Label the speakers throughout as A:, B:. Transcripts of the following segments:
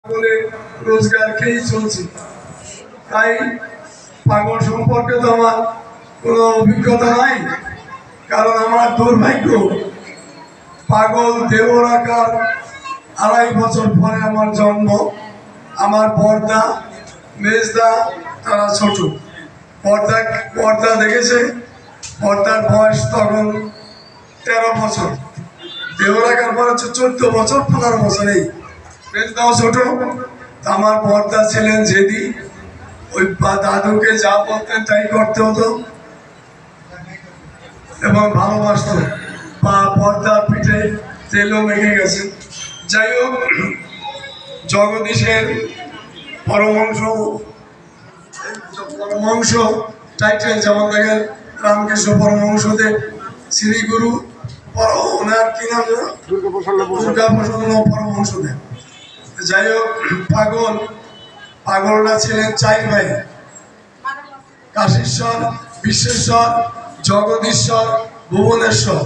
A: বলে রোজগার খেয়েই চলছি। তাই পাগল সম্পর্কে তো আমার কোনো অভিজ্ঞতা নাই, কারণ আমার দুর্ভাগ্য পাগল দেবর আকার 2.5 বছর পরে আমার জন্ম। আমার বর্দা মেজদা তারা ছোট। পর্দা দেখেছে, পর্দার বয়স তখন 13 বছর, দেবর আকার পর হচ্ছে 14 বছর 15 বছর। এই মেজদাও ছোট। আমার বর্দা ছিলেন জেদি, ওই দাদুকে যা বলতেন তাই করতে হতো এবং ভালোবাসত। বা পর্দার পিঠে তেলও মেখে গেছে। যাই হোক, জগদীশের পরমহংস টাইটেল যেমন দেখেন, রামকৃষ্ণ পরমহংসদেব শ্রীগুরু ওনার কি নাম, দুর্গা প্রসন্ন পরমহংসদেব। যাই হোক, পাগলরা ছিলেন 4 ভাই, কাশীশ্বর, বিশ্বেশ্বর, জগদীশ্বর, ভুবনেশ্বর।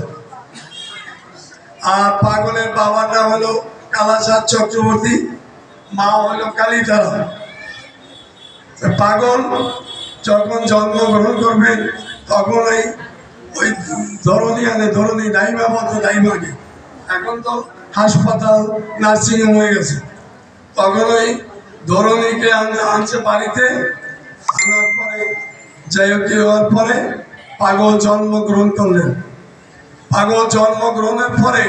A: আর পাগলের বাবার নাম হলো কালাচাঁদ চক্রবর্তী, মা হলো কালীতারা। পাগল যখন জন্মগ্রহণ করবেন তখন ওই ধরনী নাইমা মতো নাইমাকে, এখন তো হাসপাতাল নার্সিংহোম হয়ে গেছে, তখন ওই ধরনীকে আনছে বাড়িতে। আনার পরে যাই হোক হওয়ার পরে পাগল জন্মগ্রহণ করলেন। পাগল জন্মগ্রহণের পরে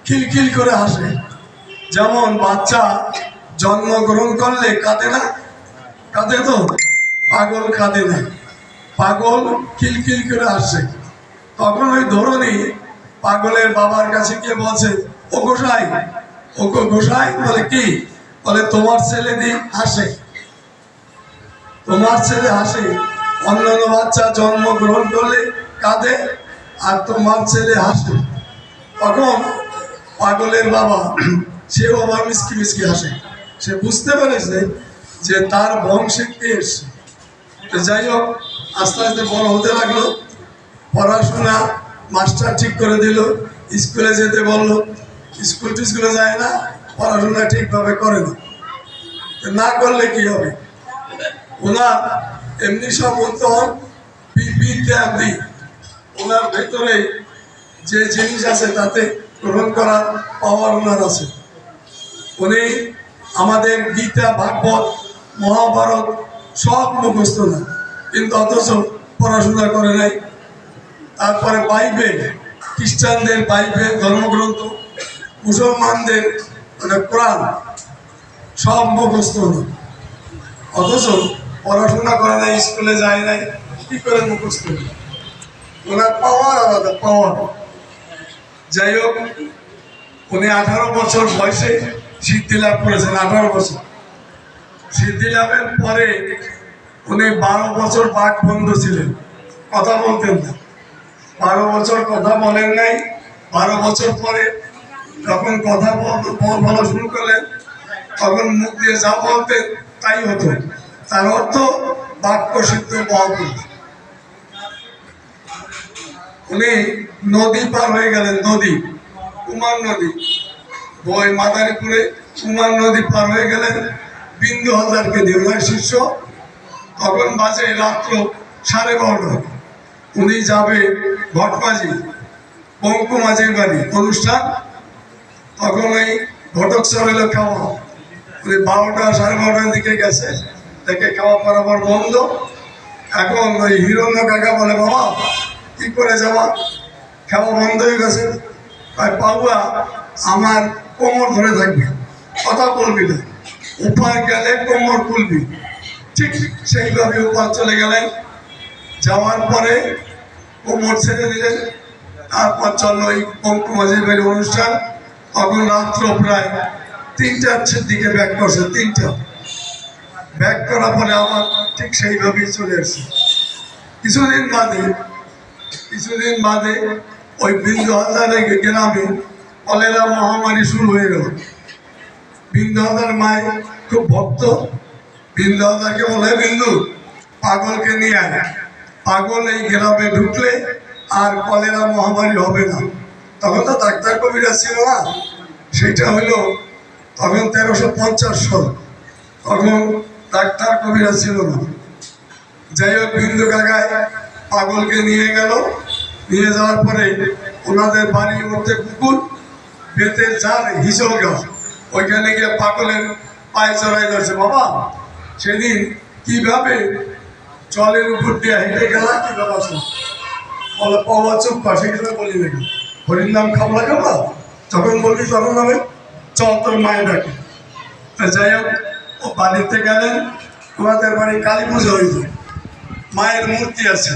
A: খিলখিল করে হাসে। যেমন বাচ্চা জন্মগ্রহণ করলে কাঁদে না, কাঁদে তো, পাগল কাঁদে না, পাগল খিলখিল করে হাসে। তখন ওই ধরনী পাগলের বাবার কাছে গিয়ে বলছে, ও গোসাই, ও গোসাই। বলে কি? বলে তোমার ছেলে দি হাসে, তোমার ছেলে হাসে। অন্যান্য বাচ্চা জন্মগ্রহণ করলে কাঁদে, আর তোমার ছেলে হাসে। তখন পাগলের বাবা সেও আবার মিসকি মিসকি হাসে। সে বুঝতে পেরেছে যে তার বংশে কে এসছে। যাই হোক, আস্তে আস্তে বড় হতে লাগলো। পড়াশোনা মাস্টার ঠিক করে দিল, স্কুলে যেতে বললো। স্কুলে যায় না, পড়াশোনা ঠিকভাবে করে না। না করলে কি হবে? ওনার এমনি সব অন্তর বিদ্যাদি, ওনার ভেতরে যে জিনিস আছে তাতে গ্রহণ করার পাওয়ার ওনার আছে। উনি আমাদের গীতা, ভাগবত, মহাভারত সব মুখস্থ না, কিন্তু অথচ পড়াশোনা করে নাই। তারপরে বাইবেল, খ্রিস্টানদের বাইবেল ধর্মগ্রন্থ, মুসলমানদের মানে কোরআন সব মুখস্থ না, অথচ পড়াশোনা করে নাই, স্কুলে যায় নাই, কি করে মুখস্থ? ওনার পাওয়ার আলাদা, পাওয়ার। যাই হোক, উনি 18 বছর বয়সে সিদ্ধি লাভ করেছেন। 18 বছর সিদ্ধি লাভের পরে উনি 12 বছর বাক বন্ধ ছিলেন, কথা বলতেন না। 12 বছর কথা বলেন নাই। 12 বছর পরে যখন কথা বলা শুরু করলেন, তখন মুখ দিয়ে যা বলতেন তাই হতো। তার অর্থ বাক্য সিদ্ধ মহাপুরুষ। উনি নদী পার হয়ে গেলেন, নদী, কুমার নদী, ওই মাদারীপুরে কুমার নদী পার হয়ে গেলেন বিন্দু হালদারকে দিয়ে, ওনার শিষ্য। তখন বাজে রাত্র 12:30। উনি যাবে ঘটমাঝি, বঙ্কু মাঝির বাড়ি অনুষ্ঠান। তখন ওই ঘটক সব এলো খাওয়া। উনি 12টা 12:30টার দিকে গেছে, দেখে খাওয়া বরাবর বন্ধ। এখন ওই হিরণ্য কাকা বলে, বাবা কি করে যাওয়া, খাওয়া বন্ধ হয়ে গেছে। বাবুয়া আমার কোমর ধরে থাকবে, কথা বলবি না, উপার গেলে কোমর খুলবি। ঠিক সেইভাবে উপার চলে গেলেন। যাওয়ার পরে কোমর ছেড়ে দিলেন। তারপর চললো ওই বঙ্কু মাঝির বাড়ির অনুষ্ঠান। তখন রাত্র প্রায় 3টার দিকে ব্যাক করছে। 3টা ব্যাক করার পরে আমার ঠিক সেইভাবেই চলে এসছে। কিছুদিন বাদে ওই বিন্দু হালদারের গ্রামে কলেরা মহামারী শুরু হয়ে গেল। বিন্দু হালদার মায়ের খুব ভক্ত। বিন্দু হালদারকে বলে, বিন্দু পাগলকে নিয়ে আয়, পাগল এই গ্রামে ঢুকলে আর কলেরা মহামারী হবে না। তখন তো ডাক্তার কবিরা ছিল না, সেটা হলো তখন 1350 সাল। তখন ডাক্তার কবিরা ছিল না। যাই হোক, বিন্দু কাকায় পাগলকে নিয়ে গেল। নিয়ে যাওয়ার পরে ওনাদের বাড়ির মধ্যে পুকুর, বেতের জাল, হিজল গাছ, ওইখানে গিয়ে পাগলের পায়ে চড়াই ধরছে। বাবা, সেদিন কিভাবে জলের উপর দিয়ে হেঁটে গেলাম, কি ব্যাপার? বলে পাওয়া চুপ পাশে গেলে বলি নাকি হরির নাম খাবলা খাবলা, যখন বলবি তখন হবে চল তোর মায়ের ডাকে। যাই হোক, ও বাড়িতে গেলেন। ওনাদের বাড়ি কালী পুজো হইত, মায়ের মূর্তি আছে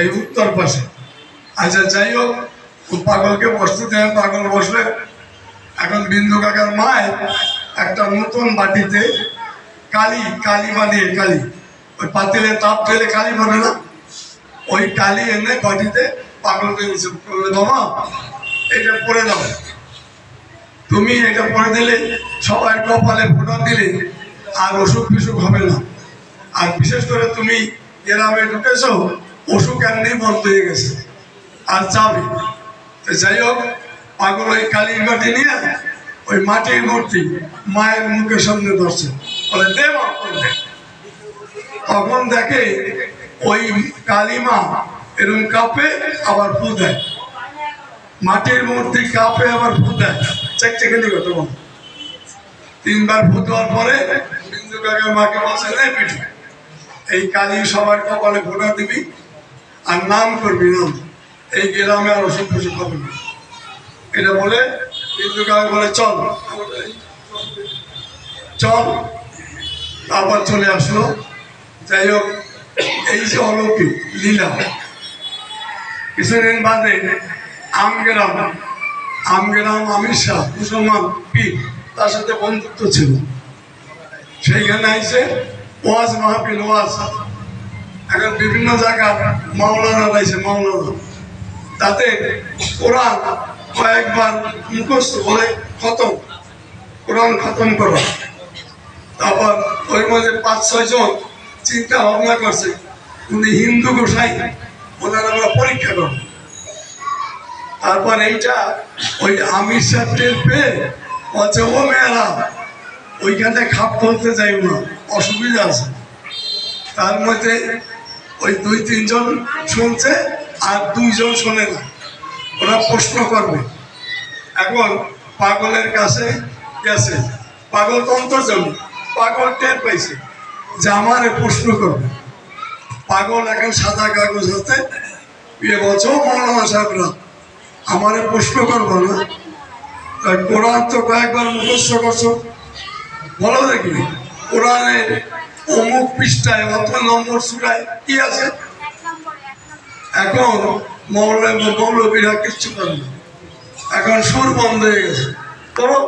A: এই উত্তর পাশে। আচ্ছা, যাই হোক, ও পাগলকে বসতে দেন, পাগল বসলে। এখন বিন্দু কাকার মায়ের একটা নতুন বাটিতে কালি বানিয়ে, কালি ওই পাতিলে তাপ ফেলে কালি বানে না, ওই কালি এনে বাটিতে পাগলকে নিচে করলে, বাবা এটা পরে দাও, তুমি এটা পরে দিলে সবাই কপালে ফোঁটা দিলে আর অসুখ বিসুখ হবে না। আর বিশেষ করে তুমি গ্রামে ঢুকেছো, অসুখ এমনি বন্ধ হয়ে গেছে আর যাবে। তো যাই হোক, পাগল ওই কালির বাটি নিয়ে ওই মাটির মূর্তি মায়ের মুখের সামনে ধরছে, বলে দে মা। তখন দেখে ওই কালিমা এরকম কাঁপে আবার ফু দেয়, মাটির মূর্তি কাঁপে আবার ফু দেয়, চেকচেকানি করতে বল। 3 বার ফু দেওয়ার পরে বিন্দু কাকার মাকে বলছে, রে পিঠু, এই কালী সবার কপালে ফোঁটা দিবি আর নাম করবি, নাম, এই গ্রামে আর অসুখ বিসুখ হবে না। এটা বলে বিন্দু কাকা বলে চল চল, তারপর চলে আসলো। যাই হোক, এই যে অলৌকিক লীলা, কিছুদিন বাদে আমগ্রাম আমির শাহ মুসলমান পীর, তার সাথে বন্ধুত্ব ছিল। সেইখানে আইসে ওয়াজ মাহফিল, ওয়াজ। এখন বিভিন্ন জায়গার মাওলানা রয়েছে, মাওলানা, তাতে কোরআন কয়েকবার মুখস্থ বলে খতম, কোরআন খতম করা। তারপর ওই মধ্যে 5-6 জন চিন্তা ভাবনা করছে, উনি হিন্দু গোসাই, ওনারা আমরা পরীক্ষা করবো। তারপর এইটা ওই আমির সাহেব টের পেয়ে বলছে, ও মেয়েরা ওইখানে খাপ বলতে যাইব না, অসুবিধা আছে। তার মধ্যে ওই 2-3 জন শুনছে আর 2 জন শোনে না, ওরা প্রশ্ন করবে। এখন পাগলের কাছে গেছে, পাগল অন্তর্জমি, পাগল টের পাইছে যে আমারে প্রশ্ন করবে। পাগল এখন সাদা কাগজ হাতে বিয়ে বলছে, ও মৌলানা সাহেবরা আমারে প্রশ্ন করবো না, কোরআন তো কয়েকবার মুখস্থ করছো, বলো দেখি কোরআনের অমুক পৃষ্ঠায় অত নম্বর সূরায় কি আছে? এখন মৌলবীরা কিচ্ছু করে না, এখন সুর বন্ধ হয়ে গেছে। করো,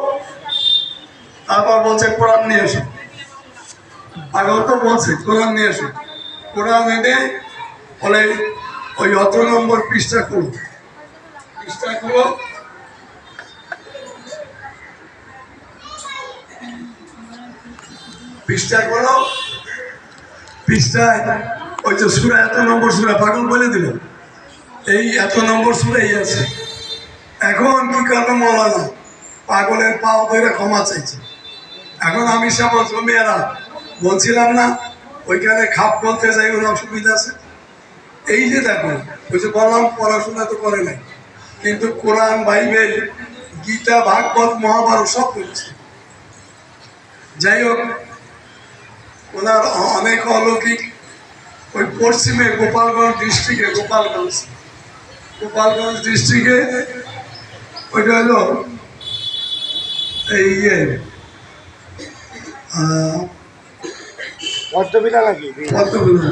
A: তারপর বলছে কোরআন নিয়ে এসো। পাগল তো বলছে কোরআন নিয়ে এসো। কোরআন এনে বলে ওই অত নম্বর পৃষ্ঠা করো, পৃষ্ঠা করো। পৃষ্ঠা করো, পৃষ্ঠায় ওই যে সূরা এত নম্বর সূরা, পাগল বলে দিল এই এত নম্বর সূরাই আছে। এখন কি করলো মৌলানা, পাগলের পাও ধরে ক্ষমা চাইছে। এখন আমি সব মেয়েরা বলছিলাম না ওইখানে খাপ বলতে যাই, ওর অসুবিধা আছে। এই যে দেখো, ওই যে বললাম পড়াশোনা তো করে নাই, কিন্তু কোরআন, বাইবেল, গীতা, ভাগবত, মহাভারত সব করছে। যাই হোক, ওনার অনেক অলৌকিক। ওই পশ্চিমে গোপালগঞ্জ ডিস্ট্রিক্টে, গোপালগঞ্জ ডিস্ট্রিক্টে ওইটা হলো এই
B: পদ্মবিলা নাকি?
A: পদ্মবিলা